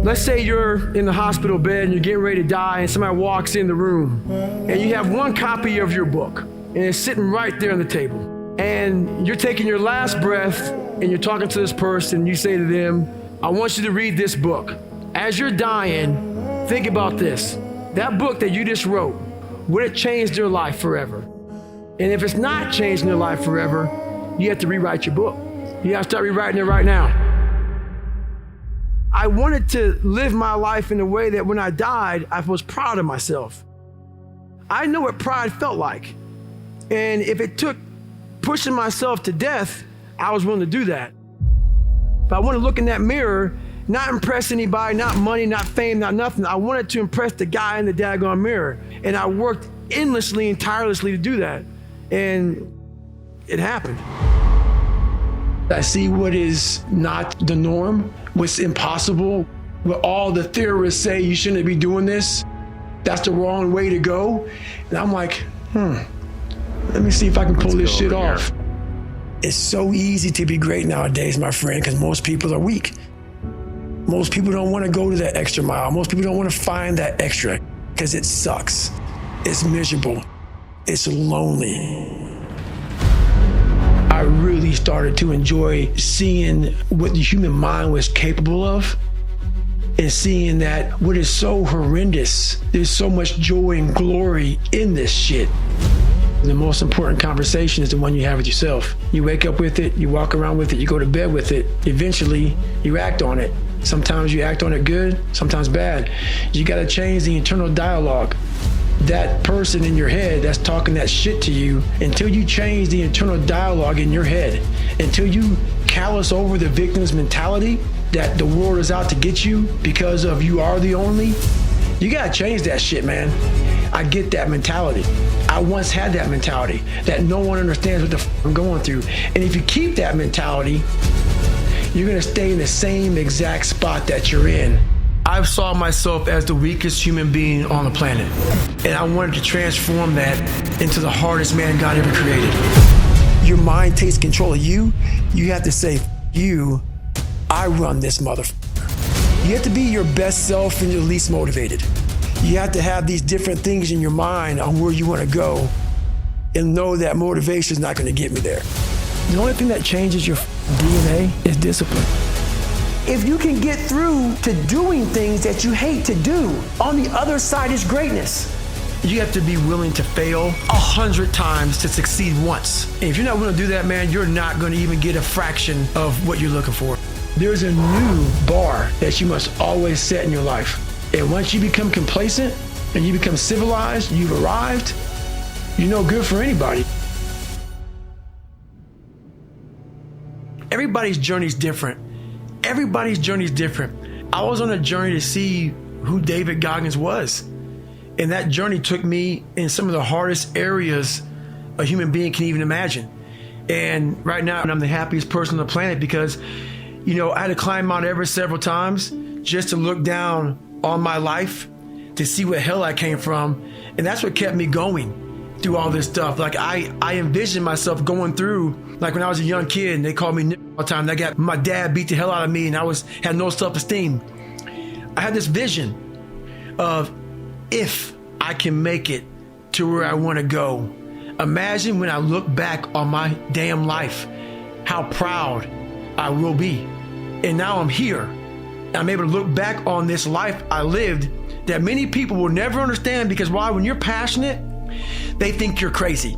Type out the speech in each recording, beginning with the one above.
Let's say you're in the hospital bed and you're getting ready to die and somebody walks in the room and you have one copy of your book and it's sitting right there on the table. And you're taking your last breath and you're talking to this person. You say to them, I want you to read this book. As you're dying, think about this. That book that you just wrote, would it change their life forever? And if it's not changing their life forever, you have to rewrite your book. You have to start rewriting it right now. I wanted to live my life in a way that when I died, I was proud of myself. I know what pride felt like. And if it took pushing myself to death, I was willing to do that. If I want to look in that mirror, not impress anybody, not money, not fame, not nothing. I wanted to impress the guy in the daggone mirror. And I worked endlessly and tirelessly to do that. And it happened. I see what is not the norm, what's impossible, what all the theorists say you shouldn't be doing this. That's the wrong way to go. And I'm like, let me see if I can pull this shit off. It's so easy to be great nowadays, my friend, because most people are weak. Most people don't want to go to that extra mile. Most people don't want to find that extra because it sucks. It's miserable. It's lonely. I really started to enjoy seeing what the human mind was capable of and seeing that what is so horrendous, there's so much joy and glory in this shit. The most important conversation is the one you have with yourself. You wake up with it, you walk around with it, you go to bed with it. Eventually, you act on it. Sometimes you act on it good, sometimes bad. You gotta change the internal dialogue. That person in your head that's talking that shit to you, until you change the internal dialogue in your head, until you callous over the victim's mentality that the world is out to get you because of you are the only, you gotta change that shit, man. I get that mentality. I once had that mentality that no one understands what the f I'm going through. And if you keep that mentality, you're gonna stay in the same exact spot that you're in. I saw myself as the weakest human being on the planet. And I wanted to transform that into the hardest man God ever created. Your mind takes control of you. You have to say, you, I run this motherfucker. You have to be your best self and your least motivated. You have to have these different things in your mind on where you want to go and know that motivation is not going to get me there. The only thing that changes your DNA is discipline. If you can get through to doing things that you hate to do, on the other side is greatness. You have to be willing to fail 100 times to succeed once. And if you're not willing to do that, man, you're not going to even get a fraction of what you're looking for. There's a new bar that you must always set in your life. And once you become complacent and you become civilized, you've arrived, you're no good for anybody. Everybody's journey is different. Everybody's journey is different. I was on a journey to see who David Goggins was. And that journey took me in some of the hardest areas a human being can even imagine. And right now, I'm the happiest person on the planet because, I had to climb Mount Everest several times just to look down on my life to see what hell I came from. And that's what kept me going through all this stuff. Like I envisioned myself going through, like when I was a young kid and they called me all the time. I got my dad beat the hell out of me and I had no self-esteem. I had this vision of if I can make it to where I want to go. Imagine when I look back on my damn life, how proud I will be. And now I'm here. I'm able to look back on this life I lived that many people will never understand because why? When you're passionate, they think you're crazy.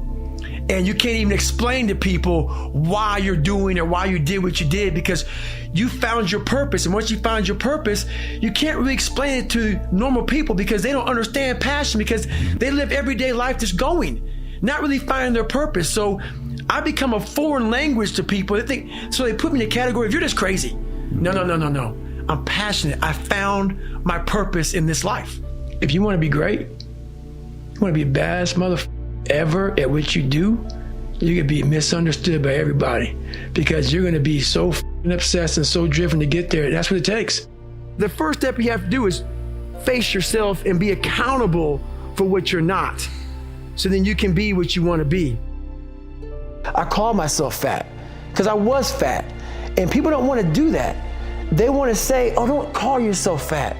And you can't even explain to people why you're doing or why you did what you did because you found your purpose. And once you found your purpose, you can't really explain it to normal people because they don't understand passion because they live everyday life just going, not really finding their purpose. So I become a foreign language to people. So they put me in the category of you're just crazy. No. I'm passionate. I found my purpose in this life. If you want to be great, you want to be the baddest motherfucker ever at what you do, you're going to be misunderstood by everybody because you're going to be so obsessed and so driven to get there. That's what it takes. The first step you have to do is face yourself and be accountable for what you're not. So then you can be what you want to be. I call myself fat because I was fat and people don't want to do that. They want to say, oh, don't call yourself fat.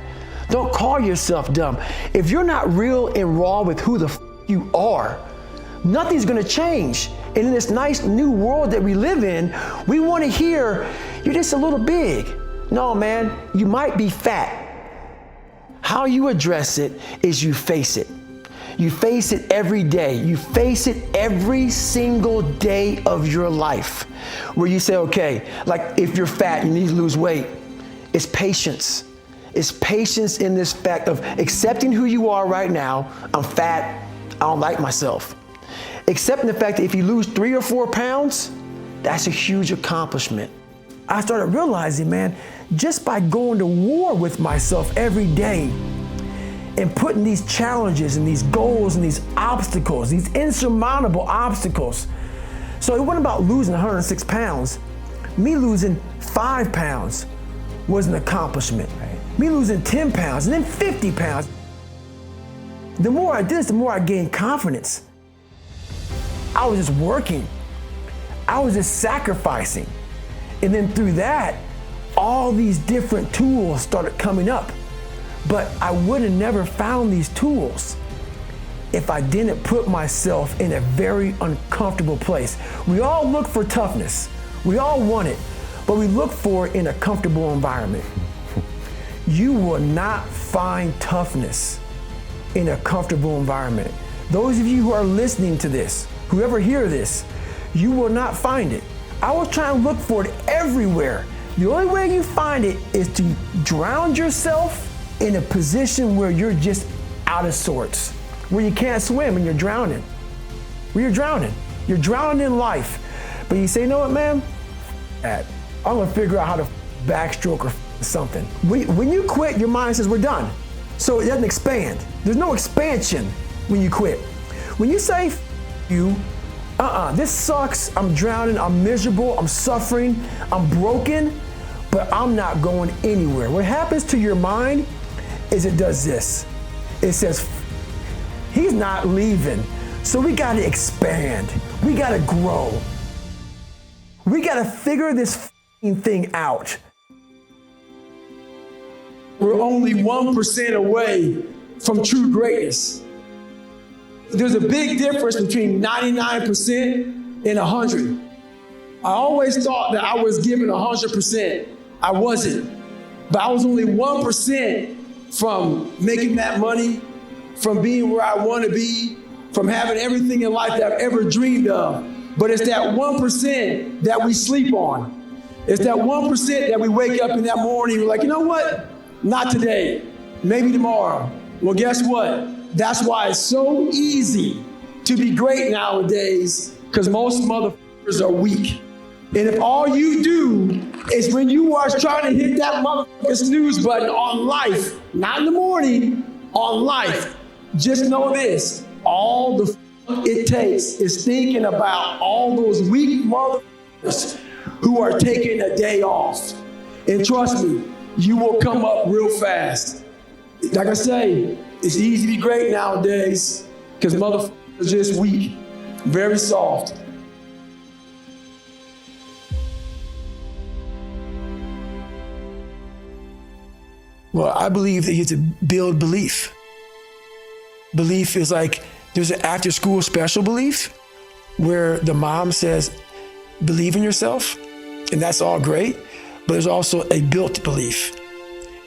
Don't call yourself dumb. If you're not real and raw with who the you are, nothing's gonna change. And in this nice new world that we live in, we want to hear, you're just a little big. No, man, you might be fat. How you address it is you face it. You face it every day. You face it every single day of your life, where you say, okay, like if you're fat, you need to lose weight. It's patience. It's patience in this fact of accepting who you are right now. I'm fat, I don't like myself. Accepting the fact that if you lose 3 or 4 pounds, that's a huge accomplishment. I started realizing, man, just by going to war with myself every day and putting these challenges and these goals and these obstacles, these insurmountable obstacles. So it wasn't about losing 106 pounds. Me losing 5 pounds was an accomplishment. Right? Me losing 10 pounds and then 50 pounds. The more I did this, the more I gained confidence. I was just working. I was just sacrificing. And then through that, all these different tools started coming up. But I would have never found these tools if I didn't put myself in a very uncomfortable place. We all look for toughness. We all want it, but we look for it in a comfortable environment. You will not find toughness in a comfortable environment. Those of you who are listening to this, whoever hear this, you will not find it. I was trying to look for it everywhere. The only way you find it is to drown yourself in a position where you're just out of sorts, where you can't swim and you're drowning. Where you're drowning. You're drowning in life. But you say, you know what, man? I'm gonna figure out how to backstroke or something. When you quit, your mind says, we're done. So it doesn't expand. There's no expansion when you quit. When you say, you, this sucks, I'm drowning, I'm miserable, I'm suffering, I'm broken, but I'm not going anywhere. What happens to your mind is it does this. It says, he's not leaving. So we gotta expand. We gotta grow. We gotta figure this thing out. We're only 1% away from true greatness. There's a big difference between 99% and 100. I always thought that I was giving 100%. I wasn't. But I was only 1% from making that money, from being where I want to be, from having everything in life that I've ever dreamed of. But it's that 1% that we sleep on. It's that 1% that we wake up in that morning, we're like, you know what? Not today, maybe tomorrow. Well, guess what? That's why it's so easy to be great nowadays, because most motherfuckers are weak. And if all you do is when you are trying to hit that motherfucking snooze button on life, not in the morning, on life, just know this, all the it takes is thinking about all those weak motherfuckers who are taking a day off. And trust me, you will come up real fast. Like I say, it's easy to be great nowadays because motherfuckers are just weak, very soft. Well, I believe that you have to build belief. Belief is like, there's an after school special belief where the mom says, believe in yourself, and that's all great, but there's also a built belief.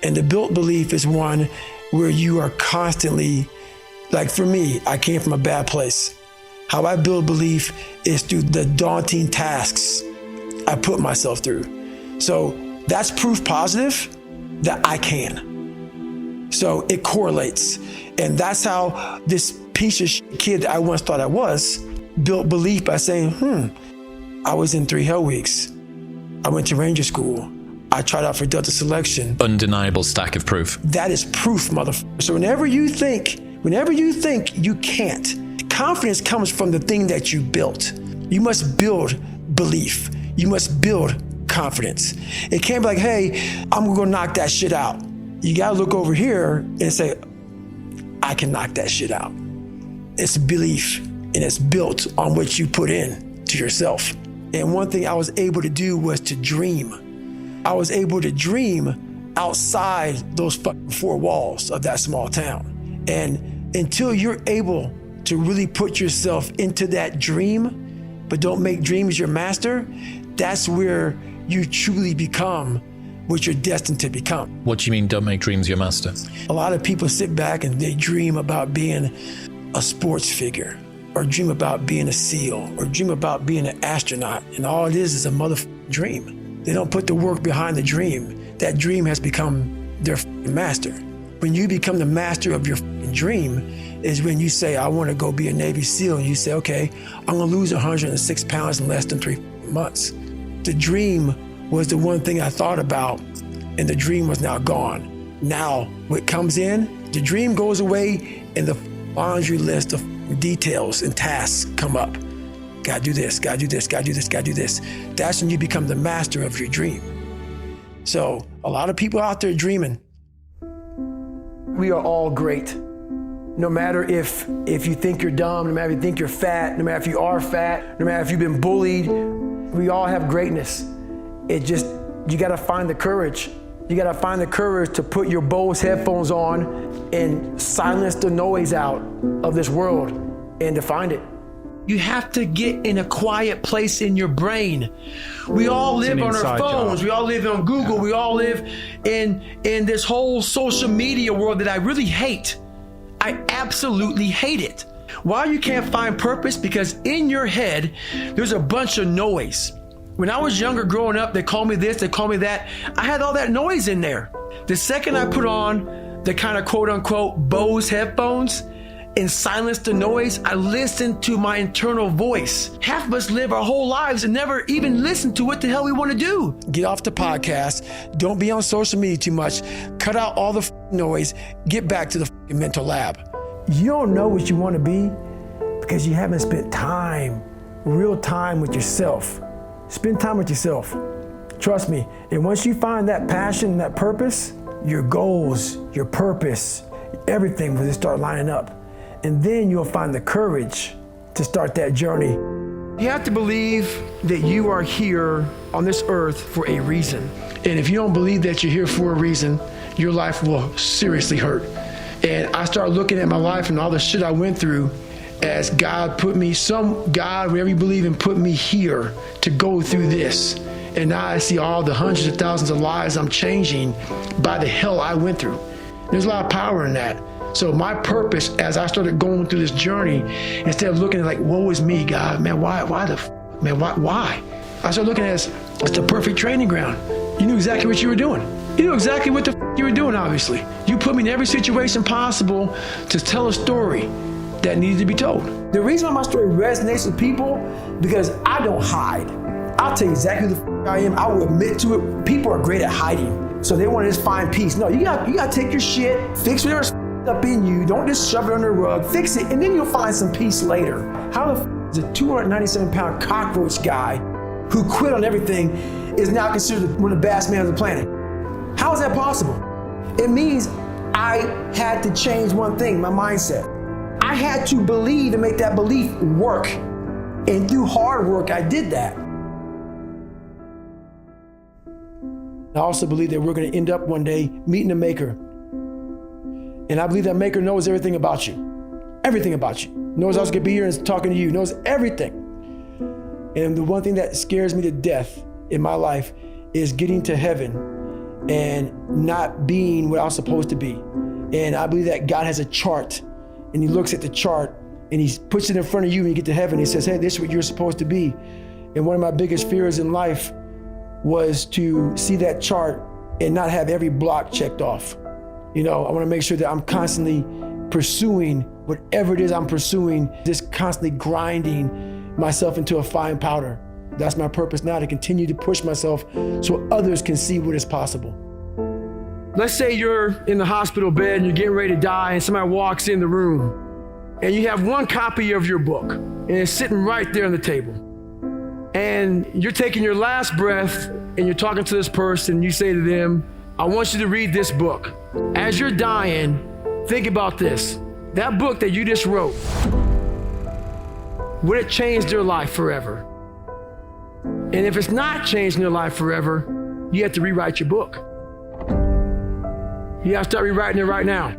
And the built belief is one where you are constantly, like for me, I came from a bad place. How I build belief is through the daunting tasks I put myself through. So that's proof positive that I can. So it correlates. And that's how this piece of shit kid that I once thought I was built belief by saying, I was in 3 hell weeks. I went to Ranger School. I tried out for Delta Selection. Undeniable stack of proof. That is proof, motherfucker. So whenever you think you can't, confidence comes from the thing that you built. You must build belief. You must build confidence. It can't be like, hey, I'm gonna knock that shit out. You gotta look over here and say, I can knock that shit out. It's belief, and it's built on what you put in to yourself. And one thing I was able to do was to dream. I was able to dream outside those four walls of that small town. And until you're able to really put yourself into that dream, but don't make dreams your master, that's where you truly become what you're destined to become. What do you mean, don't make dreams your master? A lot of people sit back and they dream about being a sports figure, or dream about being a SEAL, or dream about being an astronaut, and all it is a motherfucking dream. They don't put the work behind the dream. That dream has become their master. When you become the master of your dream is when you say, I want to go be a Navy SEAL, and you say, okay, I'm gonna lose 106 pounds in less than 3 months. The dream was the one thing I thought about, and the dream was now gone. Now, what comes in, the dream goes away, and the laundry list of details and tasks come up. Gotta do this, gotta do this, gotta do this, gotta do this. That's when you become the master of your dream. So, a lot of people out there dreaming. We are all great. No matter if you think you're dumb, no matter if you think you're fat, no matter if you are fat, no matter if you've been bullied, we all have greatness. It just, you gotta find the courage. You gotta find the courage to put your Bose headphones on and silence the noise out of this world and to find it. You have to get in a quiet place in your brain. We all live on our phones. We all live on Google. We all live in this whole social media world that I really hate. I absolutely hate it. Why you can't find purpose? Because in your head, there's a bunch of noise. When I was younger growing up, they called me this, they called me that. I had all that noise in there. The second I put on the kind of quote unquote Bose headphones and silenced the noise, I listened to my internal voice. Half of us live our whole lives and never even listen to what the hell we want to do. Get off the podcast. Don't be on social media too much. Cut out all the noise. Get back to the mental lab. You don't know what you want to be because you haven't spent time, real time with yourself. Spend time with yourself. Trust me. And once you find that passion, that purpose, your goals, your purpose, everything will just start lining up. And then you'll find the courage to start that journey. You have to believe that you are here on this earth for a reason. And if you don't believe that you're here for a reason, your life will seriously hurt. And I start looking at my life and all the shit I went through as God put me, some God, whatever you believe in, put me here to go through this. And now I see all the hundreds of thousands of lives I'm changing by the hell I went through. There's a lot of power in that. So my purpose, as I started going through this journey, instead of looking at like, woe is me, God, man, why? I started looking at it as it's the perfect training ground. You knew exactly what you were doing. You knew exactly what the you were doing, obviously. You put me in every situation possible to tell a story that needed to be told. The reason why my story resonates with people, because I don't hide. I'll tell you exactly who the I am. I will admit to it. People are great at hiding. So they want to just find peace. No, you got to take your shit, fix whatever's up in you. Don't just shove it under the rug. Fix it, and then you'll find some peace later. How the is a 297-pound cockroach guy who quit on everything is now considered one of the baddest men on the planet? How is that possible? It means I had to change one thing, my mindset. I had to believe and make that belief work. And through hard work, I did that. I also believe that we're going to end up one day meeting a maker. And I believe that maker knows everything about you. Everything about you. Knows I was going to be here and talking to you. Knows everything. And the one thing that scares me to death in my life is getting to heaven and not being what I was supposed to be. And I believe that God has a chart, and he looks at the chart and he puts it in front of you when you get to heaven. He says, hey, this is what you're supposed to be. And one of my biggest fears in life was to see that chart and not have every block checked off. You know, I want to make sure that I'm constantly pursuing whatever it is I'm pursuing, just constantly grinding myself into a fine powder. That's my purpose now, to continue to push myself so others can see what is possible. Let's say you're in the hospital bed and you're getting ready to die, and somebody walks in the room and you have one copy of your book and it's sitting right there on the table. And you're taking your last breath and you're talking to this person, and you say to them, I want you to read this book. As you're dying, think about this. That book that you just wrote, would it change their life forever? And if it's not changing their life forever, you have to rewrite your book. You have to start rewriting it right now.